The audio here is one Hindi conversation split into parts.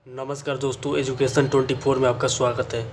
नमस्कार दोस्तों, एजुकेशन 24 में आपका स्वागत है।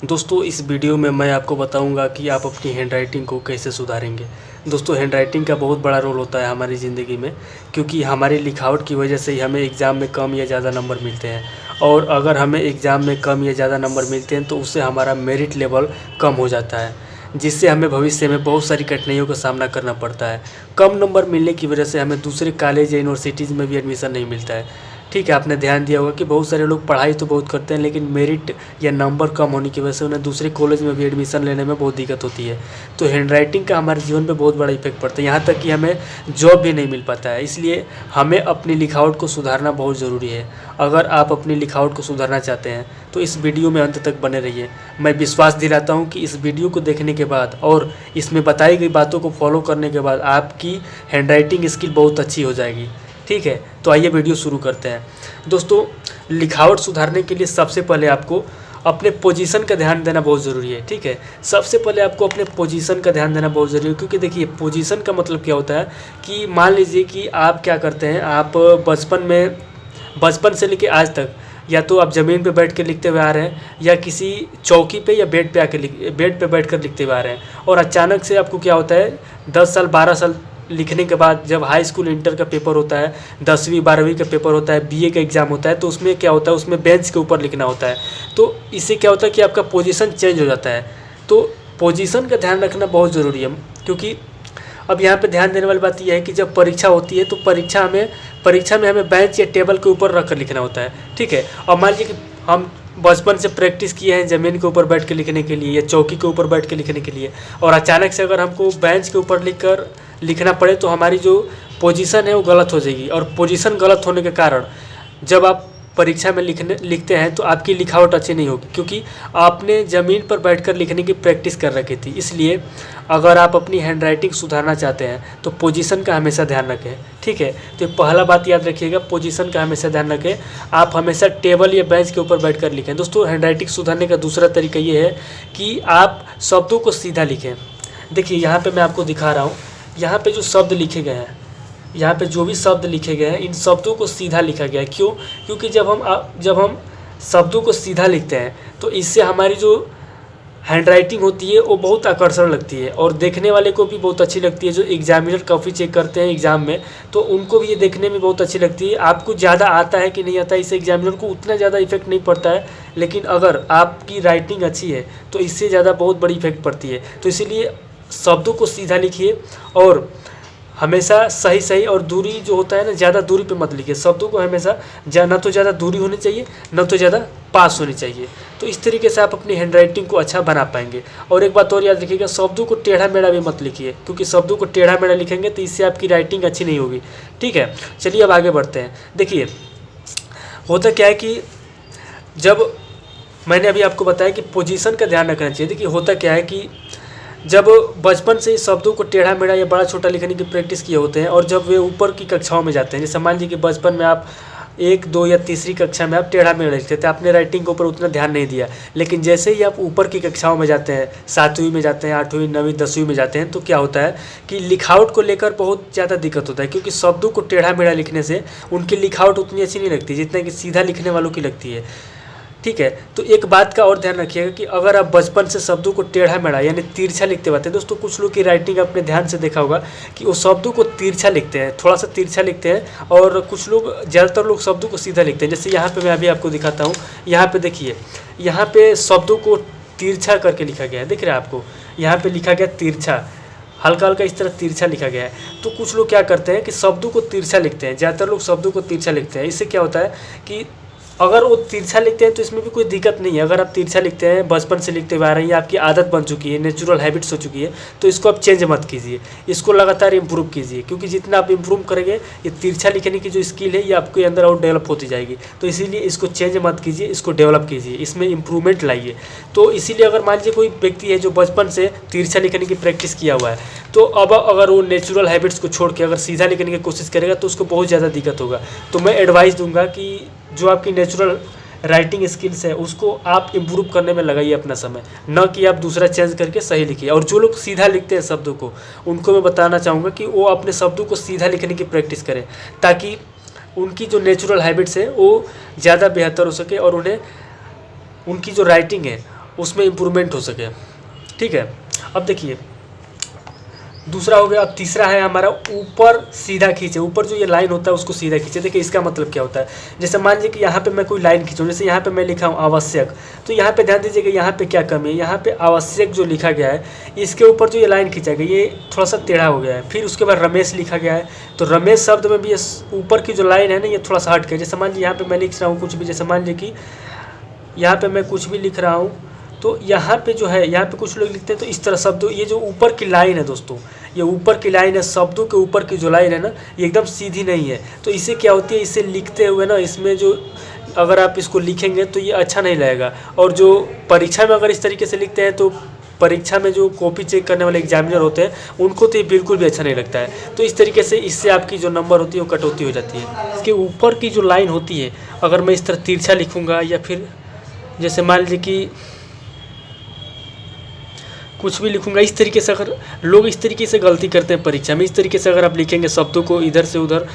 दोस्तों, इस वीडियो में मैं आपको बताऊंगा कि आप अपनी हैंडराइटिंग को कैसे सुधारेंगे। दोस्तों, हैंडराइटिंग का बहुत बड़ा रोल होता है हमारी ज़िंदगी में, क्योंकि हमारी लिखावट की वजह से ही हमें एग्ज़ाम में कम या ज़्यादा नंबर मिलते हैं। और अगर हमें एग्ज़ाम में कम या ज़्यादा नंबर मिलते हैं तो उससे हमारा मेरिट लेवल कम हो जाता है, जिससे हमें भविष्य में बहुत सारी कठिनाइयों का सामना करना पड़ता है। कम नंबर मिलने की वजह से हमें दूसरे कॉलेज या यूनिवर्सिटीज़ में भी एडमिशन नहीं मिलता है। ठीक है, आपने ध्यान दिया होगा कि बहुत सारे लोग पढ़ाई तो बहुत करते हैं, लेकिन मेरिट या नंबर कम होने की वजह से उन्हें दूसरे कॉलेज में भी एडमिशन लेने में बहुत दिक्कत होती है। तो हैंडराइटिंग का हमारे जीवन पे बहुत बड़ा इफेक्ट पड़ता है, यहाँ तक कि हमें जॉब भी नहीं मिल पाता है। इसलिए हमें अपनी लिखावट को सुधारना बहुत ज़रूरी है। अगर आप अपनी लिखावट को सुधारना चाहते हैं तो इस वीडियो में अंत तक बने रहिए। मैं विश्वास दिलाता हूँ कि इस वीडियो को देखने के बाद और इसमें बताई गई बातों को फॉलो करने के बाद आपकी हैंडराइटिंग स्किल बहुत अच्छी हो जाएगी। ठीक है, तो आइए वीडियो शुरू करते हैं। दोस्तों, लिखावट सुधारने के लिए सबसे पहले आपको अपने पोजीशन का ध्यान देना बहुत ज़रूरी है। ठीक है, सबसे पहले आपको अपने पोजीशन का ध्यान देना बहुत ज़रूरी है, क्योंकि देखिए पोजीशन का मतलब क्या होता है कि मान लीजिए कि आप क्या करते हैं, आप बचपन से लेकर आज तक या तो आप ज़मीन पे बैठ कर लिखते हुए आ रहे हैं या किसी चौकी पे या बेड पे बैठ कर लिखते हुए आ रहे हैं। और अचानक से आपको क्या होता है, 10 साल 12 साल लिखने के बाद जब हाई स्कूल इंटर का पेपर होता है, 10वीं 12वीं का पेपर होता है, बीए का एग्ज़ाम होता है, तो उसमें क्या होता है, उसमें बेंच के ऊपर लिखना होता है। तो इससे क्या होता है कि आपका पोजीशन चेंज हो जाता है। तो पोजीशन का ध्यान रखना बहुत ज़रूरी है, क्योंकि अब यहाँ पे ध्यान देने वाली बात यह है कि जब परीक्षा होती है तो परीक्षा में हमें बेंच या टेबल के ऊपर रख कर लिखना होता है। ठीक है, और मान लीजिए कि हम बचपन से प्रैक्टिस किए हैं ज़मीन के ऊपर बैठ के लिखने के लिए या चौकी के ऊपर बैठ के लिखने के लिए, और अचानक से अगर हमको बेंच के ऊपर लिखना पड़े तो हमारी जो पोजीशन है वो गलत हो जाएगी। और पोजीशन गलत होने के कारण जब आप परीक्षा में लिखते हैं तो आपकी लिखावट अच्छी नहीं होगी, क्योंकि आपने ज़मीन पर बैठकर लिखने की प्रैक्टिस कर रखी थी। इसलिए अगर आप अपनी हैंडराइटिंग सुधारना चाहते हैं तो पोजीशन का हमेशा ध्यान रखें। ठीक है, तो पहला बात याद रखिएगा, पोजीशन का हमेशा ध्यान रखें। आप हमेशा टेबल या बेंच के ऊपर बैठकर लिखें। दोस्तों, हैंडराइटिंग सुधारने का दूसरा तरीका ये है कि आप शब्दों को सीधा लिखें। देखिए, यहाँ पर मैं आपको दिखा रहा हूँ, यहाँ पे जो शब्द लिखे गए हैं, यहाँ पे जो भी शब्द लिखे गए हैं, इन शब्दों को सीधा लिखा गया है। क्यों? क्योंकि जब हम शब्दों को सीधा लिखते हैं तो इससे हमारी जो हैंडराइटिंग होती है वो बहुत आकर्षण लगती है और देखने वाले को भी बहुत अच्छी लगती है। जो एग्जामिनर कॉपी चेक करते हैं एग्ज़ाम में, तो उनको भी ये देखने में बहुत अच्छी लगती है। आपको ज़्यादा आता है कि नहीं आता है, इससे एग्जामिनर को उतना ज़्यादा इफेक्ट नहीं पड़ता है, लेकिन अगर आपकी राइटिंग अच्छी है तो इससे ज़्यादा बहुत बड़ी इफेक्ट पड़ती है। तो इसीलिए शब्दों को सीधा लिखिए और हमेशा सही और दूरी जो होता है ना, ज़्यादा दूरी पे मत लिखिए। शब्दों को हमेशा ना तो ज़्यादा दूरी होनी चाहिए, ना तो ज़्यादा पास होनी चाहिए। तो इस तरीके से आप अपनी हैंडराइटिंग को अच्छा बना पाएंगे। और एक बात और याद रखिएगा, शब्दों को टेढ़ा मेढ़ा भी मत लिखिए, क्योंकि शब्दों को टेढ़ा मेढ़ा लिखेंगे तो इससे आपकी राइटिंग अच्छी नहीं होगी। ठीक है, चलिए अब आगे बढ़ते हैं। देखिए, होता क्या है कि जब मैंने अभी आपको बताया कि पोजीशन का ध्यान रखना चाहिए। देखिए, होता क्या है कि जब बचपन से शब्दों को टेढ़ा मेढ़ा या बड़ा छोटा लिखने की प्रैक्टिस किए होते हैं और जब वे ऊपर की कक्षाओं में जाते हैं, जैसे मान लीजिए कि बचपन में आप 1, 2 या तीसरी कक्षा में आप टेढ़ा मेढ़ा लिखते थे, आपने राइटिंग के ऊपर उतना ध्यान नहीं दिया। लेकिन जैसे ही आप ऊपर की कक्षाओं में जाते हैं, 7वीं में जाते हैं, 8वीं 9वीं 10वीं में जाते हैं, तो क्या होता है कि लिखावट को लेकर बहुत ज़्यादा दिक्कत होता है, क्योंकि शब्दों को टेढ़ा मेढ़ा लिखने से उनकी लिखावट उतनी अच्छी नहीं लगती जितना कि सीधा लिखने वालों की लगती है। ठीक है, तो एक बात का और ध्यान रखिएगा कि अगर आप बचपन से शब्दों को टेढ़ा मेढ़ा यानी तिरछा लिखते हुए, दोस्तों कुछ लोग की राइटिंग आपने ध्यान से देखा होगा कि वो शब्दों को तिरछा लिखते हैं, थोड़ा सा तिरछा लिखते हैं, और कुछ लोग, ज़्यादातर लोग शब्दों को सीधा लिखते हैं। जैसे यहाँ पे मैं अभी आपको दिखाता हूँ, यहाँ पे देखिए, यहाँ पे शब्दों को तिरछा करके लिखा गया है, दिख रहा है आपको, यहाँ पे लिखा गया तिरछा, हल्का हल्का इस तरह तिरछा लिखा गया है। तो कुछ लोग क्या करते हैं कि शब्दों को तिरछा लिखते हैं, ज़्यादातर लोग शब्दों को तिरछा लिखते हैं। इससे क्या होता है कि अगर वो तिरछा लिखते हैं तो इसमें भी कोई दिक्कत नहीं है। अगर आप तिरछा लिखते हैं, बचपन से लिखते हुए आ रहे हैं, या आपकी आदत बन चुकी है, नेचुरल हैबिट्स हो चुकी है, तो इसको आप चेंज मत कीजिए, इसको लगातार इम्प्रूव कीजिए, क्योंकि जितना आप इम्प्रूव करेंगे ये तिरछा लिखने की जो स्किल है ये आपके अंदर और डेवलप होती जाएगी। तो इसीलिए इसको चेंज मत कीजिए, इसको डेवलप कीजिए, इसमें इम्प्रूवमेंट लाइए। तो इसीलिए अगर मान लीजिए कोई व्यक्ति है जो बचपन से तिरछा लिखने की प्रैक्टिस किया हुआ है, तो अब अगर वो नेचुरल हैबिट्स को छोड़ के अगर सीधा लिखने की कोशिश करेगा तो उसको बहुत ज़्यादा दिक्कत होगा। तो मैं एडवाइस दूंगा कि जो आपकी नेचुरल राइटिंग स्किल्स है उसको आप इम्प्रूव करने में लगाइए अपना समय, न कि आप दूसरा चेंज करके सही लिखिए। और जो लोग सीधा लिखते हैं शब्दों को, उनको मैं बताना चाहूँगा कि वो अपने शब्दों को सीधा लिखने की प्रैक्टिस करें, ताकि उनकी जो नेचुरल हैबिट्स है वो ज़्यादा बेहतर हो सके और उन्हें उनकी जो राइटिंग है उसमें इम्प्रूवमेंट हो सके। ठीक है, अब देखिए दूसरा हो गया। अब तीसरा है हमारा ऊपर सीधा खींचे। ऊपर जो ये लाइन होता है उसको सीधा खींचे। देखिए इसका मतलब क्या होता है, जैसे मान लीजिए कि यहाँ पे मैं कोई लाइन खींचूँ, जैसे यहाँ पे मैं लिखा हूँ आवश्यक, तो यहाँ पे ध्यान दीजिएगा यहाँ पे क्या कमी है। यहाँ पे आवश्यक जो लिखा गया है इसके ऊपर जो ये लाइन खींचा गया ये थोड़ा सा टेढ़ा हो गया है। फिर उसके बाद रमेश लिखा गया है, तो रमेश शब्द में भी ये ऊपर की जो लाइन है ना ये थोड़ा सा हट गया। जैसे मान लीजिए यहाँ पे मैं लिख रहा हूँ कुछ भी, जैसे मान लीजिए कि यहाँ पे मैं कुछ भी लिख रहा हूँ, तो यहाँ पे जो है यहाँ पे कुछ लोग लिखते हैं तो इस तरह शब्दों, ये जो ऊपर की लाइन है दोस्तों, ये ऊपर की लाइन है, शब्दों के ऊपर की जो लाइन है ना ये एकदम सीधी नहीं है। तो इससे क्या होती है, इसे लिखते हुए ना इसमें जो अगर आप इसको लिखेंगे तो ये अच्छा नहीं लगेगा। और जो परीक्षा में अगर इस तरीके से लिखते हैं तो परीक्षा में जो कॉपी चेक करने वाले एग्जामिनर होते हैं उनको तो ये बिल्कुल भी अच्छा नहीं लगता है। तो इस तरीके से इससे आपकी जो नंबर होती है वो कटौती हो जाती है। इसके ऊपर की जो लाइन होती है अगर मैं इस तरह तिरछा लिखूँगा या फिर जैसे मान लीजिए कि कुछ भी लिखूंगा इस तरीके से, अगर लोग इस तरीके से गलती करते हैं परीक्षा में, इस तरीके से अगर आप लिखेंगे शब्दों को इधर से उधर,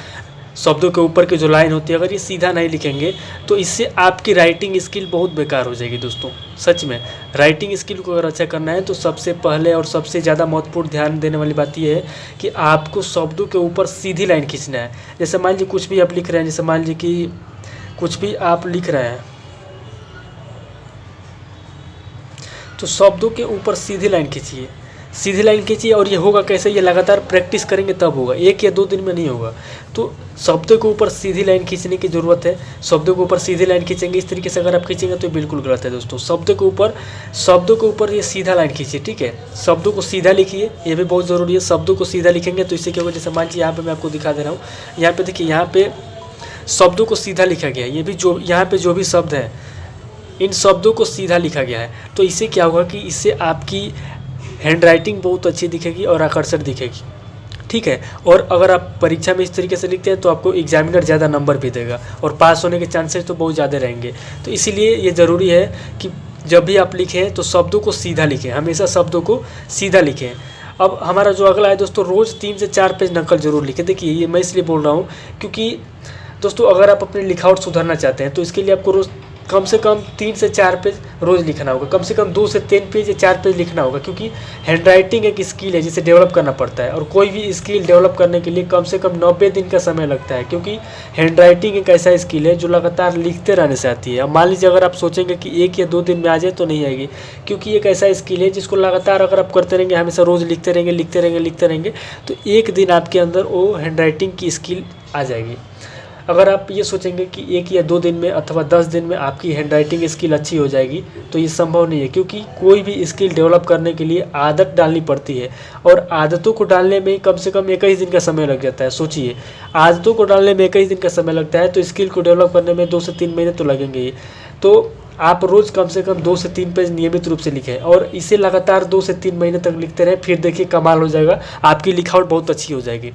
शब्दों के ऊपर की जो लाइन होती है अगर ये सीधा नहीं लिखेंगे तो इससे आपकी राइटिंग स्किल बहुत बेकार हो जाएगी दोस्तों। सच में राइटिंग स्किल को अगर अच्छा करना है तो सबसे पहले और सबसे ज़्यादा महत्वपूर्ण ध्यान देने वाली बात यह है कि आपको शब्दों के ऊपर सीधी लाइन खींचना है। जैसे मान लीजिए कुछ भी आप लिख रहे हैं, जैसे मान लीजिए कि कुछ भी आप लिख रहे हैं तो शब्दों के ऊपर सीधी लाइन खींचिए, सीधी लाइन खींचिए। और ये होगा कैसे, ये लगातार प्रैक्टिस करेंगे तब होगा, 1 या 2 दिन में नहीं होगा। तो शब्दों के ऊपर सीधी लाइन खींचने की ज़रूरत है। शब्दों के ऊपर सीधी लाइन खींचेंगे, इस तरीके से अगर आप खींचेंगे तो बिल्कुल गलत है दोस्तों। शब्दों के ऊपर ये सीधा लाइन खींचिए। ठीक है, शब्दों को सीधा लिखिए, ये भी बहुत ज़रूरी है। शब्दों को सीधा लिखेंगे तो इससे क्या होगा, जैसे मान लीजिए यहाँ पर मैं आपको दिखा दे रहा हूँ, यहाँ पर देखिए यहाँ पर शब्दों को सीधा लिखा गया है। ये भी जो यहाँ पर जो भी शब्द है इन शब्दों को सीधा लिखा गया है। तो इससे क्या होगा कि इससे आपकी हैंड राइटिंग बहुत अच्छी दिखेगी और आकर्षक दिखेगी। ठीक है, और अगर आप परीक्षा में इस तरीके से लिखते हैं तो आपको एग्जामिनर ज़्यादा नंबर भी देगा और पास होने के चांसेस तो बहुत ज़्यादा रहेंगे। तो इसीलिए ये ज़रूरी है कि जब भी आप लिखें तो शब्दों को सीधा लिखें, हमेशा शब्दों को सीधा लिखें। अब हमारा जो अगला है दोस्तों, रोज़ 3 से 4 पेज नकल जरूर लिखें। देखिए ये मैं इसलिए बोल रहा हूँ क्योंकि दोस्तों अगर आप अपनी लिखावट सुधारना चाहते हैं तो इसके लिए आपको रोज़ कम से कम 3 से 4 पेज रोज़ लिखना होगा, कम से कम 2 से 3 पेज या 4 पेज लिखना होगा। क्योंकि हैंड राइटिंग एक स्किल है जिसे डेवलप करना पड़ता है और कोई भी स्किल डेवलप करने के लिए कम से कम 90 दिन का समय लगता है। क्योंकि हैंड राइटिंग एक ऐसा स्किल है जो लगातार लिखते रहने से आती है। अब मान लीजिए अगर आप सोचेंगे कि 1 या 2 दिन में आ जाए तो नहीं आएगी, क्योंकि एक ऐसा स्किल है जिसको लगातार अगर आप करते रहेंगे, हमेशा रोज़ लिखते रहेंगे तो एक दिन आपके अंदर वो हैंड राइटिंग की स्किल आ जाएगी। अगर आप ये सोचेंगे कि 1 या 2 दिन में अथवा 10 दिन में आपकी हैंड राइटिंग स्किल अच्छी हो जाएगी तो ये संभव नहीं है। क्योंकि कोई भी स्किल डेवलप करने के लिए आदत डालनी पड़ती है और आदतों को डालने में कम से कम 21 दिन का समय लग जाता है। सोचिए, आदतों को डालने में 21 दिन का समय लगता है तो स्किल को डेवलप करने में 2 से 3 महीने तो लगेंगे ही। तो आप रोज़ कम से कम 2 से 3 पेज नियमित रूप से लिखें और इसे लगातार 2 से 3 महीने तक लिखते रहें। फिर देखिए कमाल हो जाएगा, आपकी लिखावट बहुत अच्छी हो जाएगी।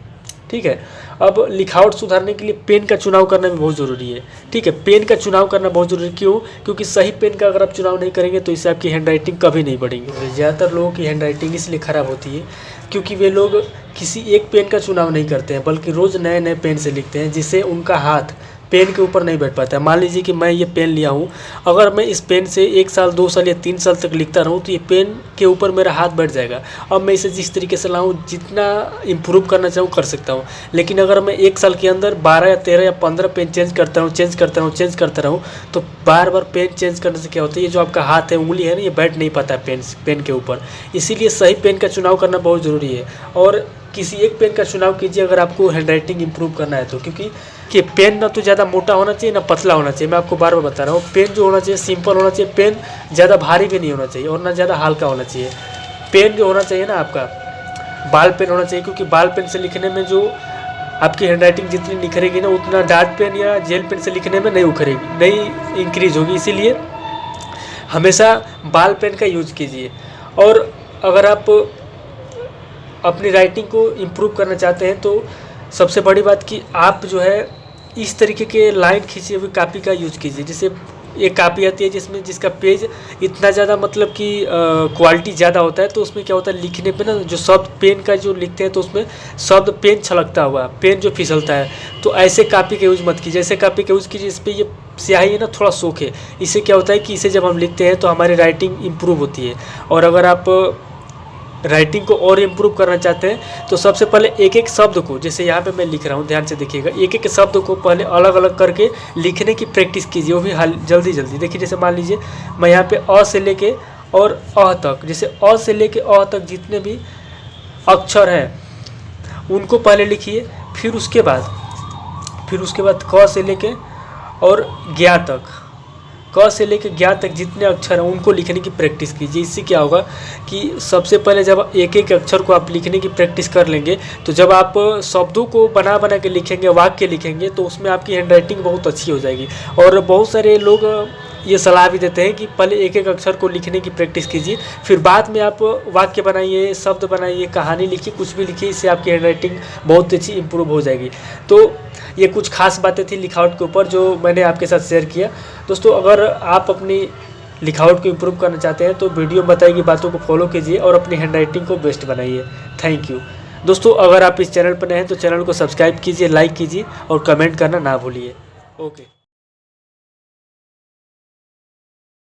ठीक है, अब लिखावट सुधारने के लिए पेन का चुनाव करना भी बहुत ज़रूरी है। ठीक है, पेन का चुनाव करना बहुत ज़रूरी, क्यों? क्योंकि सही पेन का अगर आप चुनाव नहीं करेंगे तो इससे आपकी हैंड राइटिंग कभी नहीं बढ़ेगी। ज़्यादातर लोगों की हैंड राइटिंग इसलिए ख़राब होती है क्योंकि वे लोग किसी एक पेन का चुनाव नहीं करते हैं बल्कि रोज़ नए नए पेन से लिखते हैं, जिससे उनका हाथ पेन के ऊपर नहीं बैठ पाता है। मान लीजिए कि मैं ये पेन लिया हूँ, अगर मैं इस पेन से 1 साल 2 साल या 3 साल तक लिखता रहूँ तो ये पेन के ऊपर मेरा हाथ बैठ जाएगा। अब मैं इसे जिस तरीके से लाऊँ, जितना इम्प्रूव करना चाहूँ कर सकता हूँ। लेकिन अगर मैं 1 साल के अंदर 12 या 13 या 15 पेन चेंज करता रहूँ तो बार बार पेन चेंज करने से क्या होता है, ये जो आपका हाथ है, उंगली है ना, ये बैठ नहीं पाता है पेन के ऊपर। इसीलिए सही पेन का चुनाव करना बहुत ज़रूरी है और किसी एक पेन का चुनाव कीजिए अगर आपको हैंड राइटिंग इम्प्रूव करना है तो। क्योंकि कि पेन ना तो ज़्यादा मोटा होना चाहिए ना पतला होना चाहिए। मैं आपको बार बार बता रहा हूँ, पेन जो होना चाहिए सिंपल होना चाहिए। पेन ज़्यादा भारी भी नहीं होना चाहिए और ना ज़्यादा हल्का होना चाहिए। पेन जो होना चाहिए ना आपका बाल पेन होना चाहिए, क्योंकि बाल पेन से लिखने में जो आपकी हैंड राइटिंग जितनी निखरेगी ना उतना डार्क पेन या जेल पेन से लिखने में नहीं उखरेगी, नहीं इंक्रीज होगी। इसीलिए हमेशा बाल पेन का यूज कीजिए। और अगर आप अपनी राइटिंग को इम्प्रूव करना चाहते हैं तो सबसे बड़ी बात कि आप जो है इस तरीके के लाइन खींची हुई कापी का यूज कीजिए। जैसे एक कापी आती है जिसका पेज इतना ज़्यादा मतलब कि क्वालिटी ज़्यादा होता है, तो उसमें क्या होता है लिखने पे ना जो शब्द पेन का जो लिखते हैं तो उसमें शब्द पेन छलकता हुआ, पेन जो फिसलता है। तो ऐसे कापी का यूज़ मत कीजिए, ऐसे कापी का यूज़ कीजिए इस पर ये स्याही है ना थोड़ा सोख है। इससे क्या होता है कि इसे जब हम लिखते हैं तो हमारी राइटिंग इम्प्रूव होती है। और अगर आप राइटिंग को और इम्प्रूव करना चाहते हैं तो सबसे पहले एक एक शब्द को, जैसे यहाँ पे मैं लिख रहा हूँ, ध्यान से देखिएगा, एक एक शब्द को पहले अलग अलग करके लिखने की प्रैक्टिस कीजिए, वो भी जल्दी जल्दी। देखिए जैसे मान लीजिए मैं यहाँ पे अ से लेके और अ तक, जैसे अ से लेके अ तक जितने भी अक्षर हैं उनको पहले लिखिए। फिर उसके बाद क से लेके और ज्ञा तक, क से लेकर ज्ञा तक जितने अक्षर हैं उनको लिखने की प्रैक्टिस कीजिए। इससे क्या होगा कि सबसे पहले जब एक एक अक्षर को आप लिखने की प्रैक्टिस कर लेंगे तो जब आप शब्दों को बना बना के लिखेंगे, वाक्य लिखेंगे, तो उसमें आपकी हैंडराइटिंग बहुत अच्छी हो जाएगी। और बहुत सारे लोग ये सलाह भी देते हैं कि पहले एक एक अक्षर को लिखने की प्रैक्टिस कीजिए, फिर बाद में आप वाक्य बनाइए, शब्द बनाइए, कहानी लिखिए, कुछ भी लिखिए, इससे आपकी हैंडराइटिंग बहुत अच्छी इंप्रूव हो जाएगी। तो ये कुछ खास बातें थी लिखावट के ऊपर जो मैंने आपके साथ शेयर किया। दोस्तों अगर आप अपनी लिखावट को इम्प्रूव करना चाहते हैं तो वीडियो में बताई गई बातों को फॉलो कीजिए और अपनी हैंडराइटिंग को बेस्ट बनाइए। थैंक यू दोस्तों। अगर आप इस चैनल पर नए हैं तो चैनल को सब्सक्राइब कीजिए, लाइक कीजिए और कमेंट करना ना भूलिए। ओके।